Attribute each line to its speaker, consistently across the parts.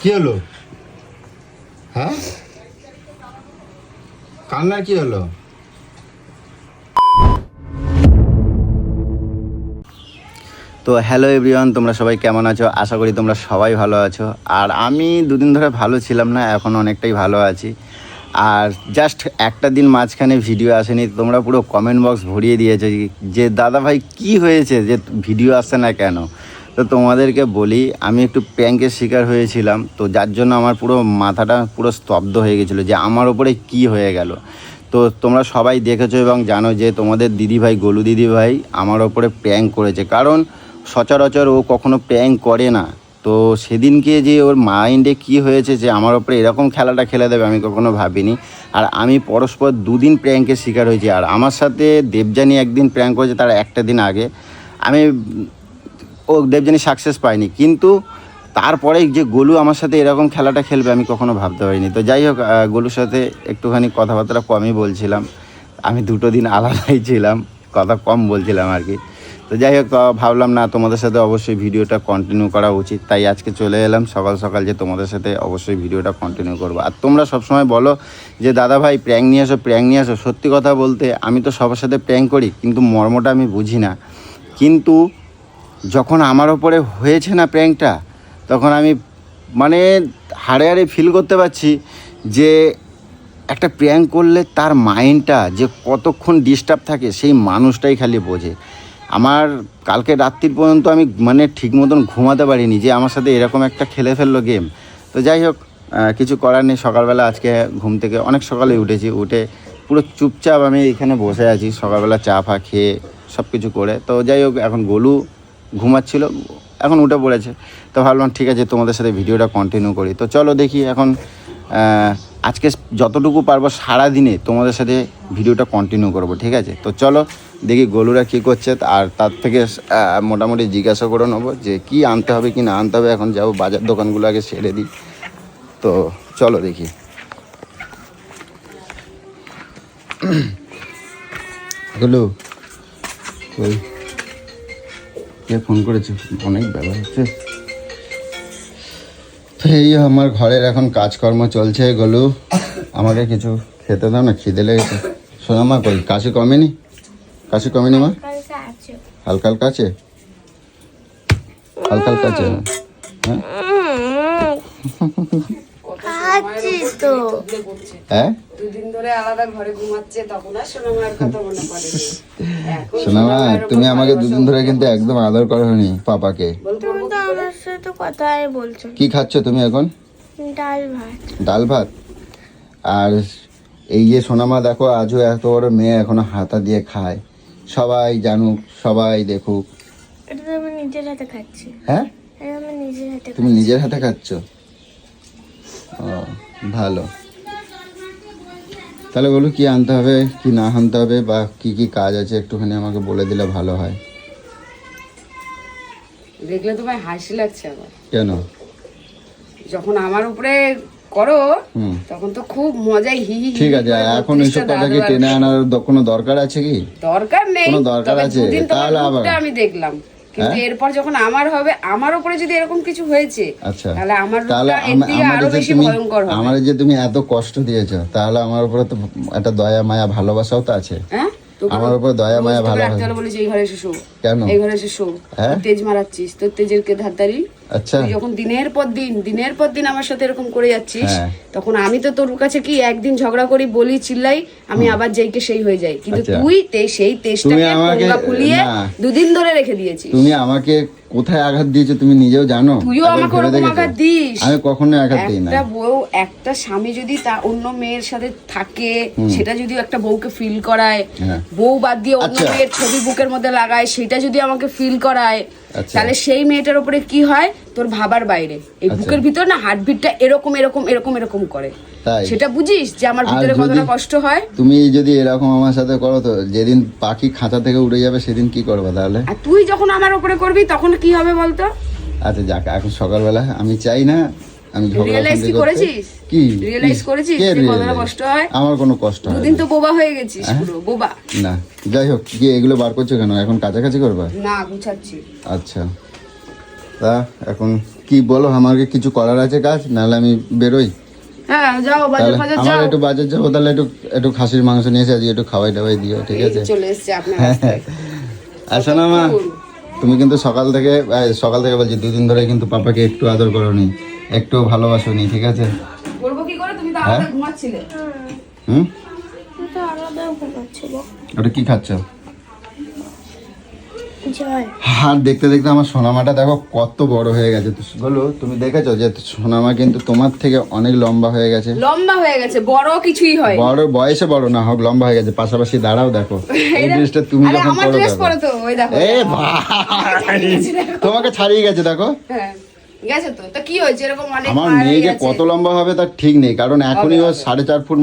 Speaker 1: কি হলো? হ্যাঁ, কান্না কি হলো? তো হ্যালো এভরিওয়ান, তোমরা সবাই কেমন আছো? আশা করি তোমরা সবাই ভালো আছো। আর আমি দুদিন ধরে ভালো ছিলাম না, এখন অনেকটাই ভালো আছি। আর জাস্ট একটা দিন মাঝখানে ভিডিও আসেনি, তোমরা পুরো কমেন্ট বক্স ভরিয়ে দিয়েছো যে দাদা ভাই কী হয়েছে, যে ভিডিও আসছে না কেন। তো তোমাদেরকে বলি, আমি একটু প্র্যাঙ্কের শিকার হয়েছিলাম, তো যার জন্য আমার পুরো মাথাটা পুরো স্তব্ধ হয়ে গেছিলো যে আমার ওপরে কী হয়ে গেল। তো তোমরা সবাই দেখেছো এবং জানো যে তোমাদের দিদিভাই গোলু দিদিভাই আমার ওপরে প্র্যাঙ্ক করেছে, কারণ সচরাচর ও কখনো প্র্যাঙ্ক করে না। তো সেদিনকে যে ওর মাইন্ডে কি হয়েছে যে আমার ওপরে এরকম খেলাটা খেলে দেবে, আমি কখনো ভাবিনি। আর আমি পরস্পর দুদিন প্র্যাঙ্কের শিকার হয়েছি। আর আমার সাথে দেবযানী একদিন প্র্যাঙ্ক করেছে, তার একটা দিন আগে। আমি ও দেবযানী সাকসেস পাইনি, কিন্তু তারপরে যে গোলু আমার সাথে এরকম খেলাটা খেলবে আমি কখনো ভাবতে পারিনি। তো যাই হোক, গোলুর সাথে একটুখানি কথাবার্তা কমই বলছিলাম, আমি দুটো দিন আলাদাই ছিলাম, কথা কম বলছিলাম আর কি। তো যাই হোক, ভাবলাম না তোমাদের সাথে অবশ্যই ভিডিওটা কন্টিনিউ করা উচিত, তাই আজকে চলে এলাম সকাল সকাল যে তোমাদের সাথে অবশ্যই ভিডিওটা কন্টিনিউ করবো। আর তোমরা সবসময় বলো যে দাদা ভাই প্র্যাঙ্ক নিয়ে আসো, প্র্যাঙ্ক নিয়ে আসো। সত্যি কথা বলতে আমি তো সবার সাথে প্র্যাঙ্ক করি, কিন্তু মর্মটা আমি বুঝি না। কিন্তু যখন আমার ওপরে হয়েছে না প্র্যাঙ্কটা, তখন আমি মানে হাড়ে হাড়ে ফিল করতে পারছি যে একটা প্র্যাঙ্ক করলে তার মাইন্ডটা যে কতক্ষণ ডিস্টার্ব থাকে সেই মানুষটাই খালি বোঝে। আমার কালকে রাত্রির পর্যন্ত আমি মানে ঠিক মতন ঘুমাতে পারিনি যে আমার সাথে এরকম একটা খেলে ফেললো গেম। তো যাই হোক, কিছু করার নেই। সকালবেলা আজকে ঘুম থেকে অনেক সকালে উঠেছি, উঠে পুরো চুপচাপ আমি এখানে বসে আছি, সকালবেলা চা ফা খেয়ে সব কিছু করে। তো যাই হোক, এখন গোলু ঘুমাচ্ছিল, এখন উঠে পড়েছে। তো ভাবলাম ঠিক আছে তোমাদের সাথে ভিডিওটা কন্টিনিউ করি। তো চলো দেখি এখন আজকে যতটুকু পারবো সারাদিনে তোমাদের সাথে ভিডিওটা কন্টিনিউ করব, ঠিক আছে? তো চলো দেখি গোলুরা কী করছে, আর তার থেকে মোটামুটি জিজ্ঞাসা করে নেবো যে কী আনতে হবে কি না আনতে হবে। এখন যাবো বাজার দোকানগুলো আগে সেরে দিই। তো চলো দেখি। গোলু ওই কে ফোন করেছে? অনেক বেলা হচ্ছে। এই আমার ঘরের এখন কাজকর্ম চলছে। গোলু আমাকে কিছু খেতে দাও না, খিদে লেগেছে। শোনো মা, কই কাশি কমেনি? কাশি কমেনি মা? হালকা হালকা আছে, হালকা হালকা আছে। হ্যাঁ হ্যাঁ,
Speaker 2: দুদিন ধরে আলাদা ঘরে ঘুমাচ্ছে, তখন আর সোনামার কথা মনে পড়ে।
Speaker 1: সোনামা, তুমি আমাকে দুদিন ধরে কিন্তু একদম আদর করোনি পাপাকে।
Speaker 3: তুমি তো আমার সাথে কথাই বলছো।
Speaker 1: কি খাচ্ছ তুমি এখন?
Speaker 3: ডাল ভাত।
Speaker 1: ডাল ভাত। আর এই যে সোনামা দেখো, আজও এত বড় মেয়ে এখনো হাতা দিয়ে খায়, সবাই জানুক, সবাই দেখুক।
Speaker 3: এটা তো আমি নিজের হাতে খাচ্ছি।
Speaker 1: হ্যাঁ,
Speaker 3: এটা আমি নিজের হাতে
Speaker 1: তুমি নিজের হাতে খাচ্ছ? ও ভালো। তাহলে বলো কি আনতে হবে কি না আনতে হবে, বা কি কি কাজ আছে একটুখানি আমাকে বলে দিলে ভালো হয়।
Speaker 2: দেখলে তোমার হাসি লাগছে আমার।
Speaker 1: কেন?
Speaker 2: যখন আমার উপরে করো তখন তো খুব মজাই হি হি।
Speaker 1: ঠিক আছে, এখন এইসব কথা কি টেনে আনার কোনো দরকার আছে কি?
Speaker 2: দরকার নেই,
Speaker 1: কোনো দরকার আছে?
Speaker 2: তাহলে আবার আমি দেখলাম, কিন্তু এরপর যখন আমার হবে, আমার উপরে যদি এরকম কিছু হয়েছে,
Speaker 1: আচ্ছা
Speaker 2: তাহলে আমার
Speaker 1: তাহলে
Speaker 2: রূপটা এর থেকে আরো বেশি ভয়ঙ্কর হবে।
Speaker 1: আমার যে তুমি এত কষ্ট দিয়েছো, তাহলে আমার উপরে তো একটা দয়া মায়া ভালোবাসাও তো আছে।
Speaker 2: হ্যাঁ,
Speaker 1: আমার উপর দয়া মায়া ভালোবাসা।
Speaker 2: বলিস এই ঘরে এসে শো,
Speaker 1: কেন
Speaker 2: এই ঘরে এসে শো, তেজ মারাচ্ছিস, তোর তেজের কে ধারদারি।
Speaker 1: আচ্ছা,
Speaker 2: তুই যখন দিনের পর দিন আমার সাথে এরকম করে যাচ্ছিস, তখন আমি তো তোর কাছে কি একদিন ঝগড়া করি, বলি, চিল্লাই, আমি আবার যেইকে সেই হয়ে যাই। কিন্তু তুই সেই তেজটাকে পোঙ্গা ফুলিয়ে দুদিন ধরে রেখে দিয়েছিস।
Speaker 1: তুমি আমাকে কোথায় আঘাত দিয়েছো তুমি নিজেও জানো।
Speaker 2: তুইও আমাকে ওরকম আঘাত দিস।
Speaker 1: আমি কখনো আঘাত দিই না।
Speaker 2: একটা বউ, একটা স্বামী যদি তা অন্য মেয়ের সাথে থাকে, সেটা যদি একটা বউকে ফিল করায়, বউ বাদ দিয়ে অন্য মেয়ের ছবি বুকের মধ্যে লাগায়, সেটা যদি আমাকে ফিল করায়, তাহলে সেই মেয়েটার উপরে কি হয় তোর ভাবার বাইরে। এই বুকের ভিতর না হার্টবিটটা এরকম এরকম এরকম এরকম করে, সেটা বুঝিস যে আমার ভিতরে কতটা কষ্ট হয়।
Speaker 1: তুমি যদি এরকম আমার সাথে করো, তো যেদিন পাখি খাঁচা থেকে উড়ে যাবে সেদিন কি করবে তাহলে?
Speaker 2: আর তুই যখন আমার উপরে করবি তখন কি হবে বলতো?
Speaker 1: আচ্ছা যাক, এখন সকালবেলা আমি চাই না আমি
Speaker 2: রিয়েলাইজ করেছিস?
Speaker 1: কি
Speaker 2: রিয়েলাইজ করেছিস যে কতটা কষ্ট হয়?
Speaker 1: আমার কোনো কষ্ট হয় না।
Speaker 2: দুদিন তো বোবা হয়ে গেছিস, পুরো বোবা।
Speaker 1: না, যাই হোক, কি এগুলো বার করছো কেন? এখন কাছাকাছি করবা?
Speaker 2: না, গুছাচ্ছি।
Speaker 1: আচ্ছা, তা এখন কি বলো, আমাকে কিছু করার আছে কাজ, নাহলে আমি বেরোই।
Speaker 2: হ্যাঁ যাও,
Speaker 1: তাহলে
Speaker 2: বাজার
Speaker 1: আমার
Speaker 2: যাও।
Speaker 1: একটু বাজার যাবো, তাহলে একটু খাসির মাংস নিয়ে এসে আজকে একটু খাওয়াই টাওয়াই দিও, ঠিক
Speaker 2: এই
Speaker 1: আছে?
Speaker 2: চলে এসছে আপনার রাস্তায়।
Speaker 1: আসো না মা, তুমি কিন্তু সকাল থেকে বলছি 2 দিন ধরে কিন্তু পাপাকে একটু আদর করোনি, একটু ভালোবাসোনি, ঠিক আছে?
Speaker 2: বলবো কি করে, তুমি তো
Speaker 1: হ্যাঁ?
Speaker 2: আলাদা ঘুমাচ্ছিলে।
Speaker 1: হুম,
Speaker 3: কিন্তু আলাদা ঘুমাচ্ছিল।
Speaker 1: ওটা কি খাচ্ছ?
Speaker 3: জল।
Speaker 1: আর দেখতে দেখতে আমার সোনামাটা দেখো কত বড় হয়ে গেছে। তো বলো, তুমি দেখেছো যে সোনামা কিন্তু তোমার থেকে অনেক লম্বা হয়ে গেছে।
Speaker 2: লম্বা হয়ে গেছে, বড় কিছুই হয়।
Speaker 1: বড় বয়সে বড় না হোক, লম্বা হয়ে গেছে। পাশাপাশি দাঁড়াও, দেখো এই ড্রেসটা তুমি
Speaker 2: আরে
Speaker 1: যখন
Speaker 2: আমার
Speaker 1: পরো
Speaker 2: ড্রেস
Speaker 1: দেখো।
Speaker 2: পরে তো ওই দেখো।
Speaker 1: এ ভাই, তোমাকে ছাড়িয়ে গেছে দেখো।
Speaker 2: হ্যাঁ গেছে তো, তা কি হয়েছে, এরকম অনেক
Speaker 1: আমার
Speaker 2: মার হয়ে
Speaker 1: মেয়ে যে
Speaker 2: গেছে।
Speaker 1: কত লম্বা হবে তার ঠিক নেই, কারণ এখনই ও 4.5 ফুট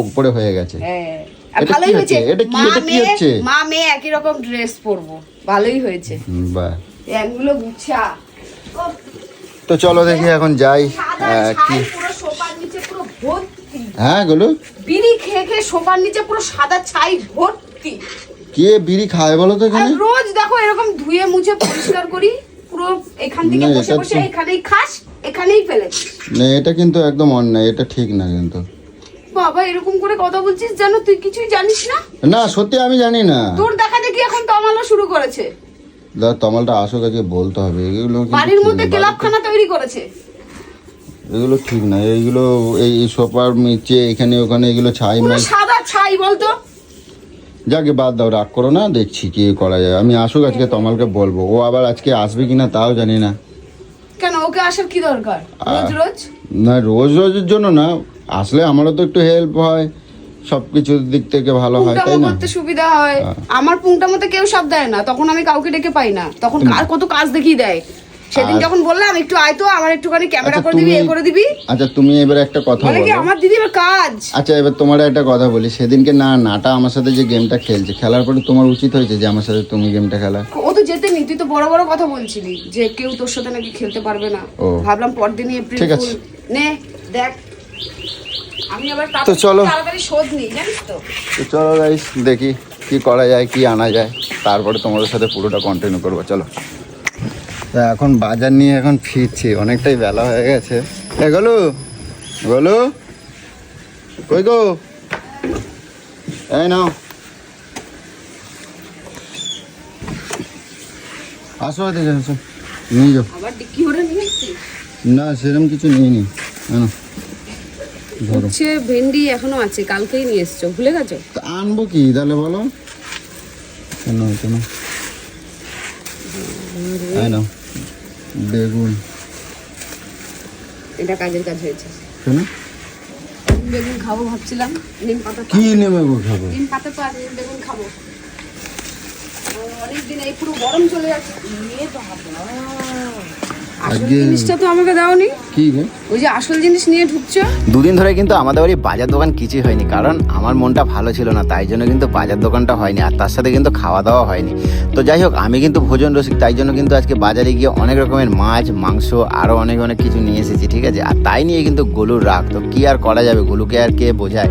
Speaker 1: উপরে হয়ে গেছে।
Speaker 2: হ্যাঁ, আর
Speaker 1: এটা
Speaker 2: ভালোই
Speaker 1: কি
Speaker 2: হয়েছে।
Speaker 1: হচ্ছে? এটা কি হচ্ছে?
Speaker 2: মা মেয়ে একই রকম ড্রেস পরবো, ভালোই হয়েছে।
Speaker 1: বাহ,
Speaker 2: এগুলো গুছা।
Speaker 1: তো চলো দেখি এখন যাই।
Speaker 2: সাদা
Speaker 1: কি
Speaker 2: ছাই পুরো সোফার নিচে পুরো ভর্তি।
Speaker 1: হ্যাঁ গুলো,
Speaker 2: বিড়ি খেয়ে খেয়ে সোফার নিচে পুরো সাদা ছাই ভর্তি।
Speaker 1: কে বিড়ি খায় বলো তো
Speaker 2: আর
Speaker 1: এখানে?
Speaker 2: রোজ দেখো এরকম ধুয়ে মুছে পরিষ্কার করি, পুরো এখান থেকে
Speaker 1: না,
Speaker 2: বসে
Speaker 1: এটা
Speaker 2: বসে
Speaker 1: তো-
Speaker 2: এখানেই খাস, এখানেই ফেলে দিস।
Speaker 1: না, এটা কিন্তু একদম অন্যায়, এটা ঠিক না কিন্তু।
Speaker 2: বাবা এরকম করে কথা বলছিস, জানো তুই কিছুই জানিস না।
Speaker 1: না সত্যি আমি জানি না।
Speaker 2: তোর দেখা দেখি এখন তমালো শুরু করেছে,
Speaker 1: তমালটা আসো কাছে বলতে হবে, এগুলো কিন্তু
Speaker 2: বাড়ির
Speaker 1: ঠিক
Speaker 2: মধ্যে
Speaker 1: না।
Speaker 2: ক্লাবখানা তৈরি করেছে।
Speaker 1: এগুলো ঠিক না, এইগুলো এই সোফার নিচে এখানে ওখানে এগুলো ছাই
Speaker 2: পুরো
Speaker 1: মাই।
Speaker 2: সাদা ছাই বলতো।
Speaker 1: যাকে বাদ দাও, রাগ করো না, দেখছি কি করা যায়। আমি আসুক আজকে তমালকে বলবো, ও আবার আজকে আসবে কিনা তাও জানি না।
Speaker 2: কেন ওকে আসার কি দরকার রোজ রোজ?
Speaker 1: না রোজ রোজের জন্য না, আসলে আমারও তো একটু হেল্প হয়, সবকিছুর দিক থেকে ভালো হয়, তাই
Speaker 2: পুংটামো
Speaker 1: না?
Speaker 2: করতে সুবিধা হয়। আমার পুংটামোতে কেউ সব দেয় না, তখন আমি কাউকে ডেকে পাই না, তখন কার কত কাজ দেখিয়ে দেয়। সেদিন যখন বললাম একটু আয় তো, আমার একটুখানি ক্যামেরা
Speaker 1: আচ্ছা,
Speaker 2: করে দিবি, এ করে দিবি,
Speaker 1: আচ্ছা তুমি এবার একটা কথা
Speaker 2: মানে কি
Speaker 1: বলো।
Speaker 2: আমার দিদির কাজ।
Speaker 1: আচ্ছা এবার তোমার একটা কথা বলি, সেদিনকে নাটা আমার সাথে যে গেমটা খেলছে, খেলার পরে তোমার উচিত হয়েছে যে আমার সাথে তুমি গেমটা খেলা।
Speaker 2: ও তো যেতে নি, তুই তো বড় বড় কথা বলছিলি যে কেউ তোর সাথে নাকি খেলতে পারবে না।
Speaker 1: ও।
Speaker 2: ভাবলাম পরদিনই এপ্রিল
Speaker 1: ঠিক আছে।
Speaker 2: ফুল। নে দেখ, আমি আবার
Speaker 1: তো চলো।
Speaker 2: তাড়াতাড়ি শোধ নিই, জানিস তো।
Speaker 1: তো চলো গাইস, দেখি কি করা যায়, কি আনা যায়, তারপরে তোমাদের সাথে পুরোটা কন্টিনিউ করবো। চলো। তা এখন বাজার নিয়ে এখন ফিরছি, অনেকটাই বেলা হয়ে গেছে। এ গলু, গলু কই গো, এই নাও আসো, এদিকে আসো, নিয়ে যাও।
Speaker 2: আবার ডিক্কি ভরে নিয়ে এসছিস?
Speaker 1: না সেরকম কিছু নিয়ে নি, ধরো।
Speaker 2: হচ্ছে ভেন্ডি এখনো আছে, কালকেই নিয়ে এসছো, ভুলে গেছো?
Speaker 1: তা আনবো কি তাহলে বলো, কেন কেন এই নাও বেগুন।
Speaker 2: এটা কাজের কাজ হয়েছে।
Speaker 1: কেন
Speaker 2: বেগুন খাবো ভাবছিলাম, নিম পাতা
Speaker 1: কি নেবে খাবো?
Speaker 2: নিম পাতা তো আছে, বেগুন খাবো। অনেকদিন এই পুরো গরম চলে যাচ্ছে। এ বাবা, আসল
Speaker 1: আজকে-
Speaker 2: জিনিসটা তো আমাকে দাওনি।
Speaker 1: কি গো?
Speaker 2: ওই যে আসল জিনিস নিয়ে ঢুকছো।
Speaker 1: 2 দিন ধরে কিন্তু আমাদের বাড়ি বাজার দোকান কিছুই হয়নি, কারণ আমার মনটা ভালো ছিল না, তাই জন্য কিন্তু বাজার দোকানটা হয়নি, আর তার সাথে কিন্তু খাওয়া দাওয়া হয়নি। তো যাই হোক, আমি কিন্তু ভোজন রসিক, তাই জন্য কিন্তু আজকে বাজারে গিয়ে অনেক রকমের মাছ মাংস আরও অনেক অনেক কিছু নিয়ে এসেছি, ঠিক আছে? আর তাই নিয়ে কিন্তু গলুর রাগ, তো কি আর করা যাবে, গলুকে আর কে বোঝায়।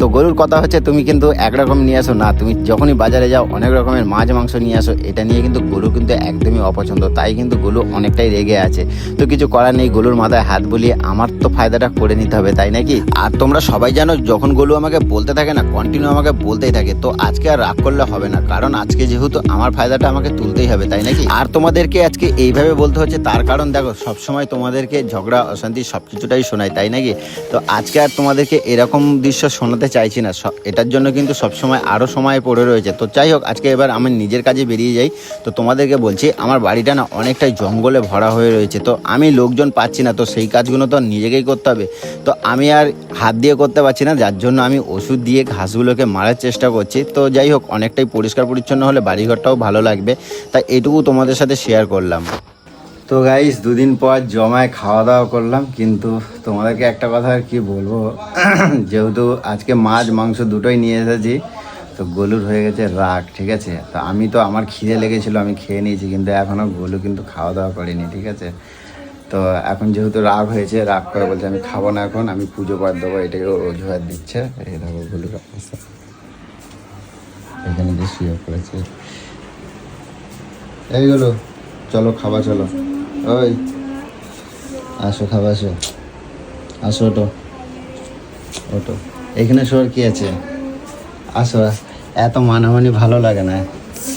Speaker 1: তো গলুর কথা হচ্ছে, তুমি কিন্তু একরকম নিয়ে আসো না, তুমি যখনই বাজারে যাও অনেক রকমের মাছ মাংস নিয়ে আসো, এটা নিয়ে কিন্তু গলু কিন্তু একদমই অপছন্দ, তাই কিন্তু গলু অনেকটাই রেগে আছে। তো কিছু করার নেই, গলুর মাথায় হাত বুলিয়ে আমার তো ফায়দাটা করে নিতে হবে, তাই নাকি? আর তোমরা সবাই জানো, যখন গলু আমাকে বলতে থাকে না, কন্টিনিউ আমাকে বলতেই থাকে, তো আজকে আর রাগ করলে হবে না, কারণ আজকে যেহেতু আমার ফায়দাটা আমাকে তুলতেই হবে, তাই নাকি? আর তোমাদেরকে আজকে এইভাবে বলতে হচ্ছে, তার কারণ দেখো, সবসময় তোমাদেরকে ঝগড়া অশান্তি সবকিছুটাই শোনাই, তাই নাকি? তো আজকে আর তোমাদেরকে এরকম দৃশ্য শোনাতে চাইছি না, এটার জন্য কিন্তু সবসময় আরও সময় পড়ে রয়েছে। তো যাই হোক, আজকে এবার আমি নিজের কাজে বেরিয়ে যাই। তো তোমাদেরকে বলছি, আমার বাড়িটা না অনেকটাই জঙ্গলে ভরা হয়ে রয়েছে, তো আমি লোকজন পাচ্ছি না, তো সেই কাজগুলো তো নিজেকেই করতে হবে। তো আমি আর হাত দিয়ে করতে পারছি না, যার জন্য আমি ওষুধ দিয়ে ঘাসগুলোকে মারার চেষ্টা করছি। তো যাই হোক, অনেকটাই পরিষ্কার পরিচ্ছন্ন হলে বাড়িঘরটাও ভালো লাগবে, তাই এটুকু তোমাদের সাথে শেয়ার করলাম। তো গাইস, 2 দিন পর জমায় খাওয়া দাওয়া করলাম, কিন্তু তোমাদেরকে একটা কথা আর কি বলবো, যেহেতু আজকে মাছ মাংস দুটোই নিয়ে এসেছি, তো গলুর হয়ে গেছে রাগ, ঠিক আছে? তো আমি তো আমার খিদে লেগেছিলো, আমি খেয়ে নিয়েছি, কিন্তু এখনও গলু কিন্তু খাওয়া দাওয়া করিনি, ঠিক আছে? তো এখন যেহেতু রাগ হয়েছে, রাগ করে বলছে আমি খাবো না, এখন আমি পুজো করে দেবো, এটাকে অজুহাত দিচ্ছে। এই দেখো গলুর অবস্থা, এখানে যে শুয়ে পড়েছে। এইগুলো চলো খাবা, চলো। ওই আসো খাবে, আসো আসো, ওটো ওটো, এখানে শোয়ার কি আছে, আসো। এত মানামানি ভালো লাগে না,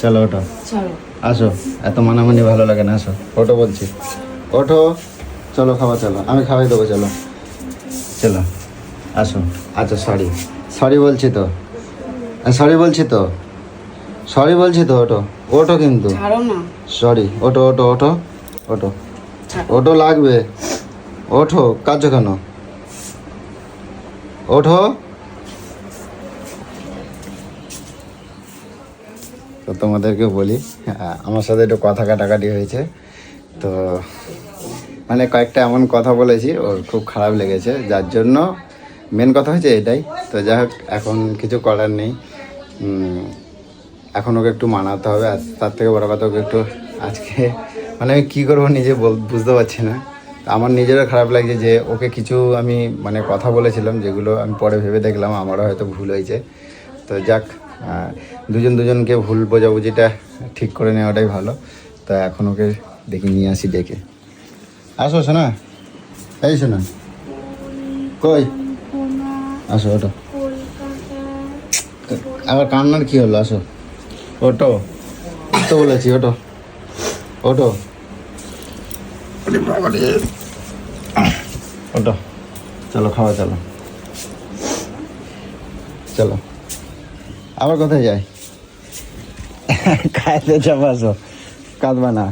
Speaker 1: চলো ওটো,
Speaker 2: চলো
Speaker 1: আসো। এত মানামানি ভালো লাগে না, আসো ওটো বলছি, ওঠো, চলো খাওয়া, চলো আমি খাওয়াই দেবো, চলো চলো আসো। আচ্ছা সরি, সরি বলছি তো, সরি বলছি তো, সরি বলছি তো, ওটো ওটো কিন্তু,
Speaker 2: ছাড়ো না,
Speaker 1: সরি, ওটো ওটো ওটো ওটো,
Speaker 2: ছাড়ো।
Speaker 1: ওটো লাগবে, ওঠো, কাঁদছো কেন, ওঠো। তো তোমাদেরকে বলি, আমার সাথে একটু কথা কাটাকাটি হয়েছে, তো মানে কয়েকটা এমন কথা বলেছি ওর খুব খারাপ লেগেছে, যার জন্য মেন কথা হয়েছে এটাই। তো যাই হোক, এখন কিছু করার নেই, এখন ওকে একটু মানাতে হবে। আর তার থেকে বড় কথা, ওকে একটু আজকে মানে আমি কী করবো নিজে বুঝতে পারছি না। আমার নিজেরও খারাপ লাগছে যে ওকে কিছু আমি মানে কথা বলেছিলাম, যেগুলো আমি পরে ভেবে দেখলাম আমারও হয়তো ভুল হয়েছে। তো যাক, দুজনকে ভুল বোঝাবুঝিটা ঠিক করে নেওয়াটাই ভালো। তো এখন ওকে দেখি নিয়ে আসি ডেকে। আসো শোনা, এই শোনা, কই আসো, ওটো। আবার কান্নার কি হলো, আসো, ওটো তো বলেছি, ওটো ওটো, ওটো, চলো খাওয়া, চলো চলো। আবার কোথায় যাই, খাইতে যাবো, আসো, কাঁদবা না,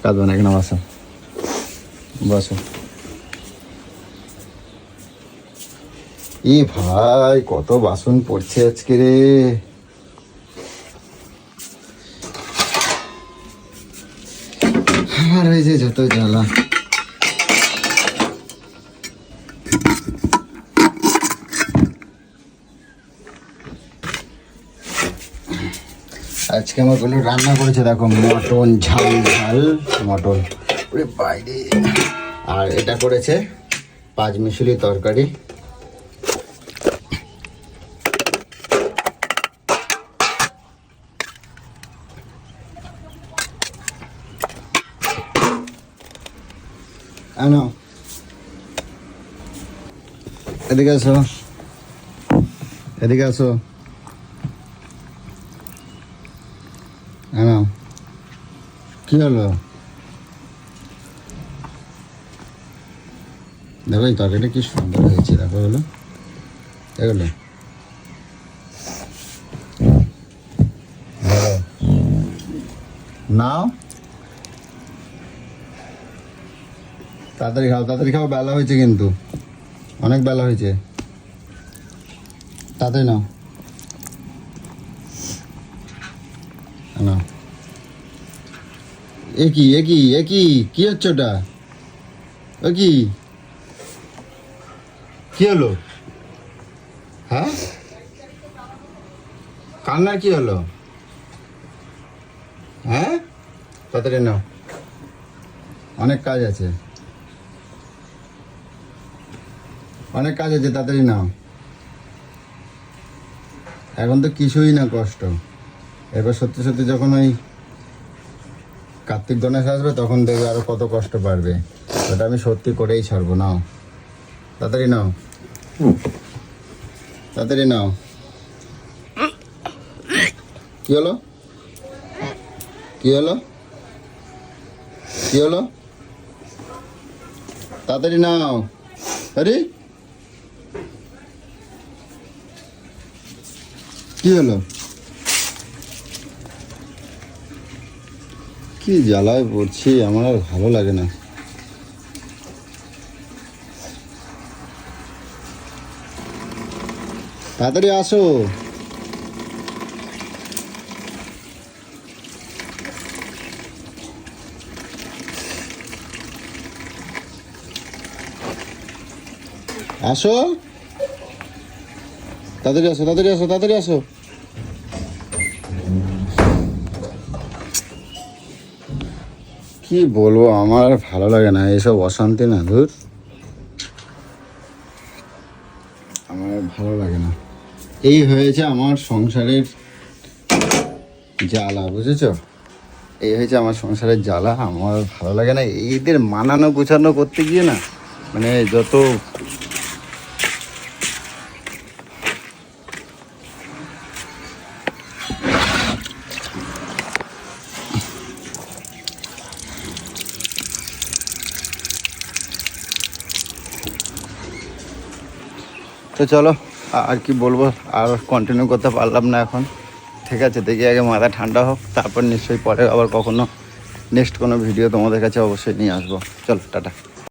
Speaker 1: কাঁদবা না, এখানে বসো, বসো। ই ভাই, কত বাসন পড়ছে আজকে রে, আমার হয়েছে যত জ্বালা। আজকে আমার কোনো রান্না করেছে, দেখো মটন, ঝাল ঝাল মটন, ওরে বাইরে। আর এটা করেছে পাঁচমিশালি তরকারি। আনো, এদিকে আসো, এদিকে আসো, আনো, কি হলো, দেখো এই তরকারিটা কি সুন্দর হয়েছে, দেখো হলো এগুলো, নাও তাড়াতাড়ি খাও, তাড়াতাড়ি খাও, বেলা হয়েছে কিন্তু, অনেক বেলা হয়েছে, তাড়াতাড়ি নাও, নাও। কি হচ্ছে ওটা, ও কি হলো, হ্যাঁ কান্নার কি হলো, হ্যাঁ তাড়াতাড়ি নাও, অনেক কাজ আছে, অনেক কাজ আছে, তাড়াতাড়ি নাও। এখন তো কিছুই না কষ্ট, এবার সত্যি সত্যি যখন ওই কার্তিক গণেশ আসবে তখন দেখবে আরো কত কষ্ট বাড়বে, ওটা আমি সত্যি করেই ছাড়বো। নাও তাড়াতাড়ি নাও, তাড়াতাড়ি নাও। কি হলো, কি হলো, কি হলো, তাড়াতাড়ি নাও। আরে কি হলো, কি জ্বালায় পড়ছি, আমার আর ভালো লাগে না। তাড়াতাড়ি আসো, আসো, তাড়াতাড়ি আসো, তাড়াতাড়ি আসো, তাড়াতাড়ি আসো। কি বলবো, আমার আর ভালো লাগে না এসব অশান্তি, না ধুর, আমার আর ভালো লাগে না। এই হয়েছে আমার সংসারের জ্বালা, বুঝেছো, এই হয়েছে আমার সংসারের জ্বালা। আমার ভালো লাগে না এদের মানানো গোছানো করতে গিয়ে না, মানে যত তো চলো আর কি বলবো, আর কন্টিনিউ করতে পারলাম না এখন। ঠিক আছে, দেখি আগে মাথা ঠান্ডা হোক, তারপর নিশ্চয়ই পরে আবার কখনো নেক্সট কোনো ভিডিও তোমাদের কাছে অবশ্যই নিয়ে আসবো। চলো টাটা।